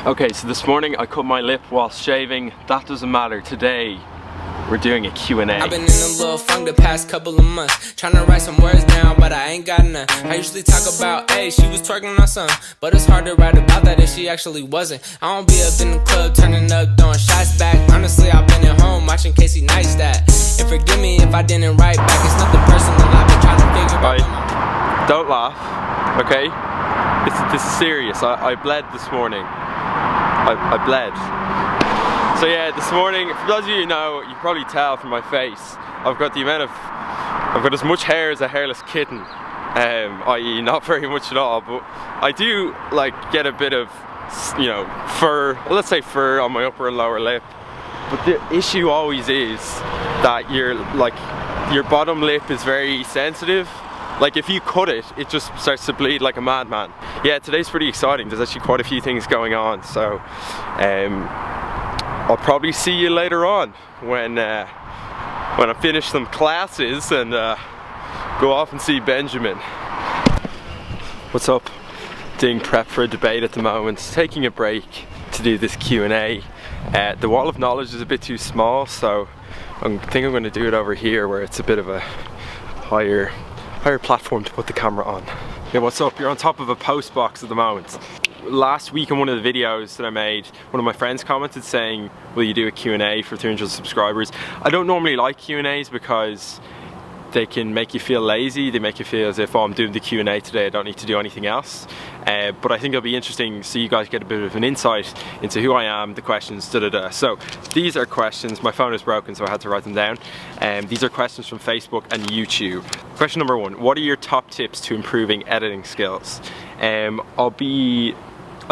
Okay, so this morning I cut my lip whilst shaving. That doesn't matter. Today we're doing a Q&A. I've been in a little funk the past couple of months, trying to write some words down, but I ain't got none. I usually talk about, hey, she was twerking on something, but it's hard to write about that if she actually wasn't. I don't be up in the club, turning up, throwing shots back. Honestly, I've been at home watching Casey Neistat. And forgive me if I didn't write back, it's nothing personal, I've been trying to figure out. Right. Don't laugh, okay? This is serious. I bled this morning. I bled. So yeah, this morning, for those of you who know, you can probably tell from my face, I've got as much hair as a hairless kitten, i.e. not very much at all, but I do like get a bit of, you know, fur, let's say fur on my upper and lower lip. But the issue always is that your bottom lip is very sensitive. Like if you cut it, it just starts to bleed like a madman. Yeah, today's pretty exciting. There's actually quite a few things going on. So I'll probably see you later on when I finish some classes and go off and see Benjamin. What's up? Doing prep for a debate at the moment. Taking a break to do this Q&A. The wall of knowledge is a bit too small, so I think I'm going to do it over here where it's a bit of a higher platform to put the camera on. Yeah, what's up? You're on top of a post box at the moment. Last week in one of the videos that I made, one of my friends commented saying, will you do a Q&A for 300 subscribers? I don't normally like Q&As because they can make you feel lazy. They make you feel as if, oh, I'm doing the Q&A today, I don't need to do anything else. But I think it'll be interesting so you guys get a bit of an insight into who I am, the questions, So these are questions. My phone is broken, so I had to write them down. These are questions from Facebook and YouTube. Question number 1, what are your top tips to improving editing skills? I'll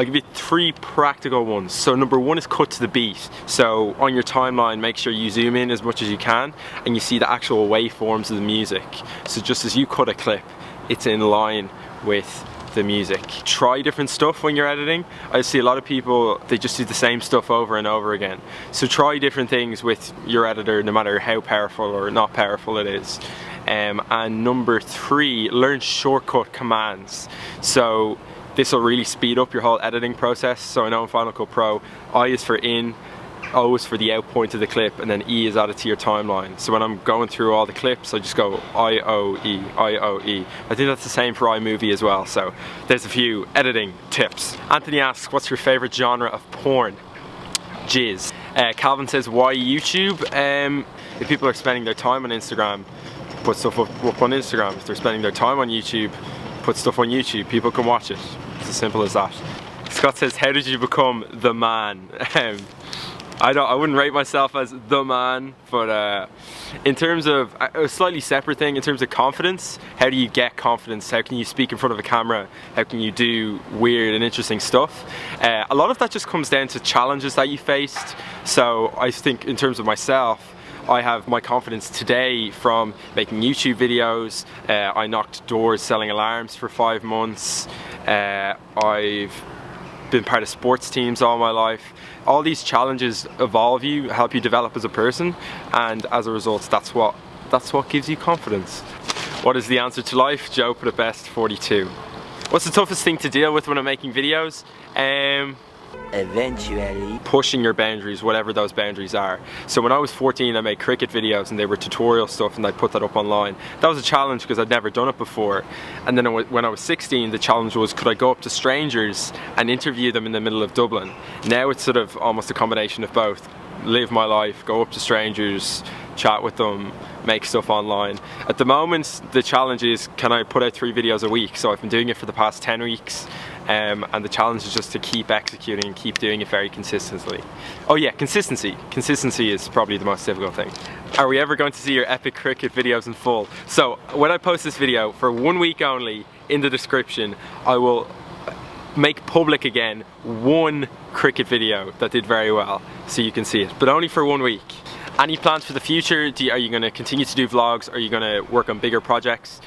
give you 3 practical ones. So number 1 is cut to the beat. So on your timeline, make sure you zoom in as much as you can and you see the actual waveforms of the music. So just as you cut a clip, it's in line with the music. Try different stuff when you're editing. I see a lot of people, they just do the same stuff over and over again. So try different things with your editor, no matter how powerful or not powerful it is. And number 3, learn shortcut commands. So this will really speed up your whole editing process. So I know in Final Cut Pro, I is for in, O is for the out point of the clip, and then E is added to your timeline. So when I'm going through all the clips, I just go I-O-E, I-O-E. I think that's the same for iMovie as well. So there's a few editing tips. Anthony asks, what's your favorite genre of porn? Jizz. Calvin says, why YouTube? If people are spending their time on Instagram, put stuff up on Instagram. If they're spending their time on YouTube, put stuff on YouTube. People can watch it. It's as simple as that. Scott says, how did you become the man? I wouldn't rate myself as the man, but in terms of a slightly separate thing, in terms of confidence, how do you get confidence? How can you speak in front of a camera? How can you do weird and interesting stuff? A lot of that just comes down to challenges that you faced. So I think in terms of myself, I have my confidence today from making YouTube videos. I knocked doors selling alarms for 5 months. I've been part of sports teams all my life. All these challenges evolve you, help you develop as a person, and as a result, that's what gives you confidence. What is the answer to life? Joe put it best, 42. What's the toughest thing to deal with when I'm making videos? Eventually pushing your boundaries, whatever those boundaries are. So when I was 14, I made cricket videos and they were tutorial stuff, and I put that up online. That was a challenge because I'd never done it before. And then when I was 16, the challenge was, could I go up to strangers and interview them in the middle of Dublin? Now it's sort of almost a combination of both. Live my life, go up to strangers, chat with them, make stuff online. At the moment, the challenge is, can I put out 3 videos a week? So I've been doing it for the past 10 weeks. And the challenge is just to keep executing and keep doing it very consistently. Oh yeah, consistency. Consistency is probably the most difficult thing. Are we ever going to see your epic cricket videos in full? So when I post this video, for 1 week only, in the description, I will make public again 1 cricket video that did very well, so you can see it, but only for 1 week. Any plans for the future? Are you going to continue to do vlogs? Are you going to work on bigger projects?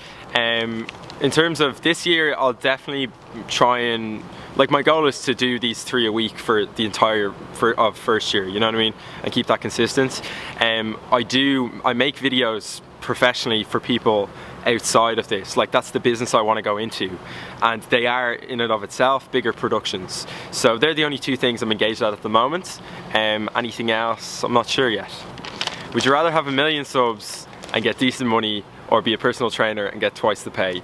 In terms of this year, I'll definitely try and, like, my goal is to do these 3 a week for the entire of first year, you know what I mean, and keep that consistent. I make videos professionally for people outside of this. Like, that's the business I want to go into, and they are in and of itself bigger productions. So they're the only two things I'm engaged at the moment. Anything else, I'm not sure yet. Would you rather have 1 million subs and get decent money, or be a personal trainer and get twice the pay?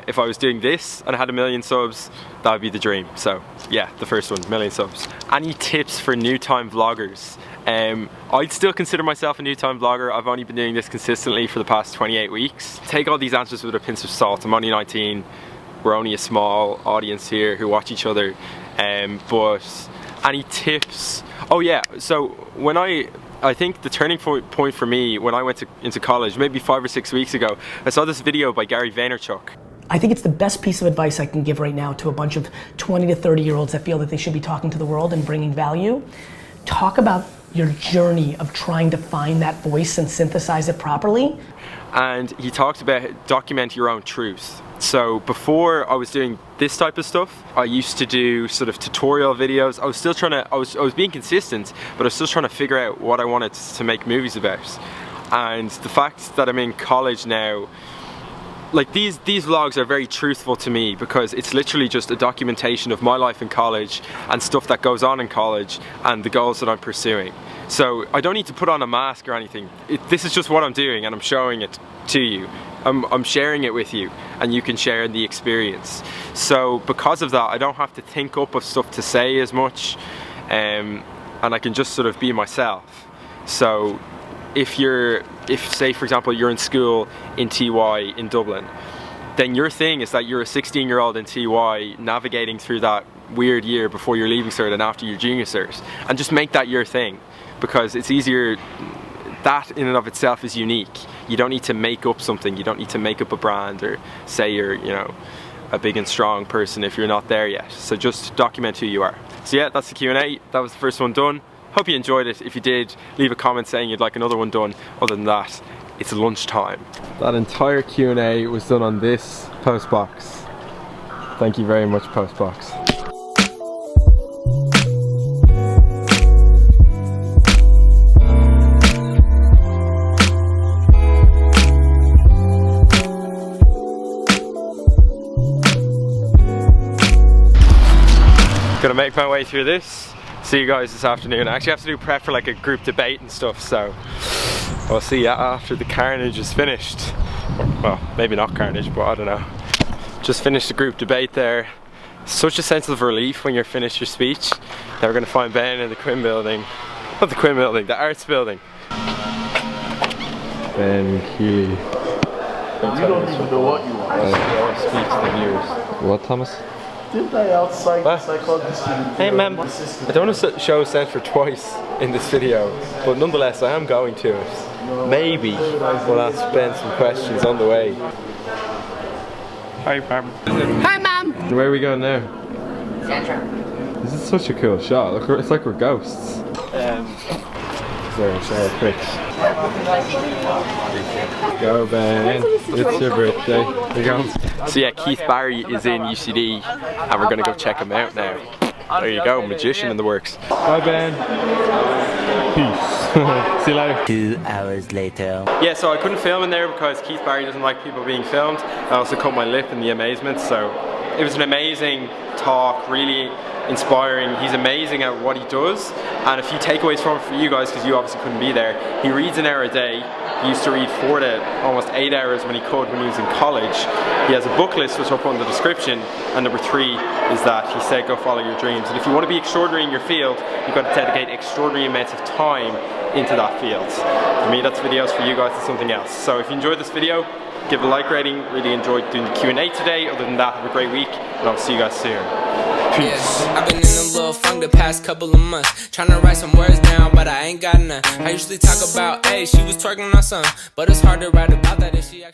If I was doing this and I had 1 million subs, that would be the dream. So yeah, the first one, 1 million subs. Any tips for new time vloggers? I'd still consider myself a new time vlogger. I've only been doing this consistently for the past 28 weeks. Take all these answers with a pinch of salt. I'm only 19. We're only a small audience here who watch each other. But any tips? Oh yeah, so when I think the turning point for me when I went into college, maybe 5 or 6 weeks ago, I saw this video by Gary Vaynerchuk. I think it's the best piece of advice I can give right now to a bunch of 20 to 30 year olds that feel that they should be talking to the world and bringing value. Talk about your journey of trying to find that voice and synthesize it properly. And he talked about document your own truth. So before I was doing this type of stuff, I used to do sort of tutorial videos. I was still trying to, I was being consistent, but I was still trying to figure out what I wanted to make movies about. And the fact that I'm in college now, like these vlogs are very truthful to me, because it's literally just a documentation of my life in college and stuff that goes on in college and the goals that I'm pursuing. So I don't need to put on a mask or anything. This is just what I'm doing, and I'm showing it to you. I'm sharing it with you, and you can share the experience. So because of that, I don't have to think up of stuff to say as much, and I can just sort of be myself. So if say for example you're in school in TY in Dublin, then your thing is that you're a 16-year-old in TY navigating through that weird year before your leaving cert and after your junior cert, and just make that your thing, because it's easier. That in and of itself is unique. You don't need to make up something. You don't need to make up a brand or say you're, you know, a big and strong person if you're not there yet. So just document who you are. So yeah, that's the Q&A. That was the first one done. Hope you enjoyed it. If you did, leave a comment saying you'd like another one done. Other than that, it's lunchtime. That entire Q&A was done on this postbox. Thank you very much, postbox. Gonna make my way through this. See you guys this afternoon. I actually have to do prep for like a group debate and stuff, so I'll see you after the carnage is finished. Well, maybe not carnage, but I don't know. Just finished the group debate there. Such a sense of relief when you're finished your speech. Now we're gonna find Ben in the Quinn building. Not the Quinn building, the arts building. Ben Keeley. You don't even know what you want. Speak to the viewers. What, Thomas? Didn't I outside the psychologist? Hey ma'am, I don't want to show Centra twice in this video, but nonetheless I am going to it. Maybe we'll ask Ben some questions on the way. Hi ma'am. Hi ma'am. Where are we going now? Centra. This is such a cool shot. Look, it's like we're ghosts. Sorry, quick. Go Ben, it's your birthday. Here you go. So yeah, Keith Barry is in UCD and we're gonna go check him out now. There you go, magician in the works. Bye Ben. Peace. See you later. 2 hours later. Yeah, so I couldn't film in there because Keith Barry doesn't like people being filmed. I also cut my lip in the amazement, so it was an amazing talk, really inspiring. He's amazing at what he does, and a few takeaways from it for you guys, because you obviously couldn't be there. He reads an hour a day. He used to read 4 to almost 8 hours when he could when he was in college. He has a book list which I'll put in the description, and number 3 is that he said go follow your dreams, and if you want to be extraordinary in your field, you've got to dedicate extraordinary amounts of time into that field. For me, that's videos. For you guys, it's something else. So if you enjoyed this video, give it a like rating. Really enjoyed doing the Q&A today. Other than that, have a great week, and I'll see you guys soon. Peace. Yeah, I've been in a little funk the past couple of months, trying to write some words down, but I ain't got none. I usually talk about, hey, she was twerking on something, but it's hard to write about that if she actually